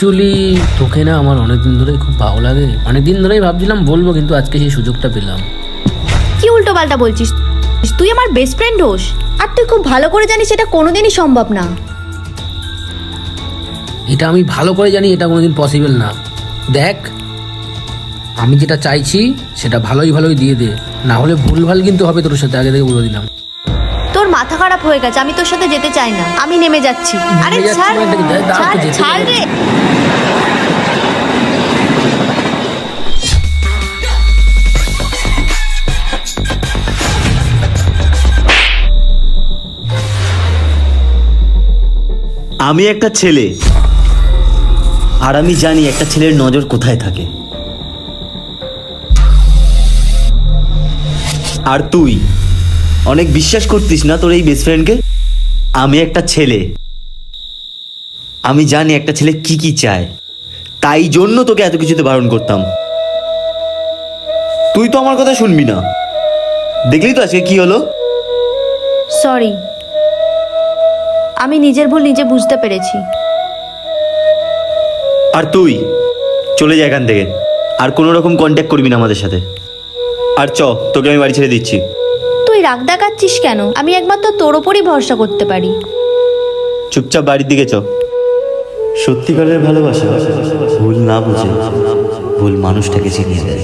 Actually তোকে না আমার অনেকদিন ধরেই খুব ভালো লাগে, অনেকদিন ধরেই ভাবছিলাম বলবো, কিন্তু আজকে সেই সুযোগটা পেলাম। কি উল্টো পাল্টা বলছিস? তুই আমার বেস্ট ফ্রেন্ড হোস, আর তুই খুব ভালো করে জানিস এটা কোনোদিনই সম্ভব না। এটা আমি ভালো করে জানি, এটা কোনোদিন পসিবল না। দেখ, আমি যেটা চাইছি সেটা ভালোই ভালোই দিয়ে দে, না হলে ভুলভাল কিন্তু হবে তোর সাথে, আগে থেকে বলে দিলাম। তোর মাথা খারাপ হয়ে গেছে, আমি তোর সাথে যেতে চাই না, আমি নেমে যাচ্ছি। আরে নেমে যাচ্ছি ছাড় মানে দেখি, দাঁড়া, ছাড়, তো যেতে ছাড় দে। রে। আমি একটা ছেলে, আর আমি জানি একটা ছেলের নজর কোথায় থাকে। আর তুই অনেক বিশ্বাস করতিস না তোর এই বেস্ট ফ্রেন্ডকে। আমি একটা ছেলে, আমি জানি একটা ছেলে কি কি চায়, তাই জন্য তোকে এত কিছুতে বারণ করতাম। তুই তো আমার কথা শুনবি না, দেখলি তো আজকে কি হলো। সরি, আমি নিজের ভুল নিজে বুঝতে পেরেছি। আর তুই চলে যা এখান থেকে, আর কোনো রকম কন্ট্যাক্ট করবি না আমাদের সাথে। আর তোকে আমি বাড়ি ছেড়ে দিচ্ছি। তুই রাগ দেখাচ্ছিস কেন? আমি একমাত্র তোর ওপরই ভরসা করতে পারি। চুপচাপ বাড়ির দিকে সত্যিকারের ভালোবাসা ভুল না বুঝে ভুল মানুষটাকে চিনিয়ে দেয়।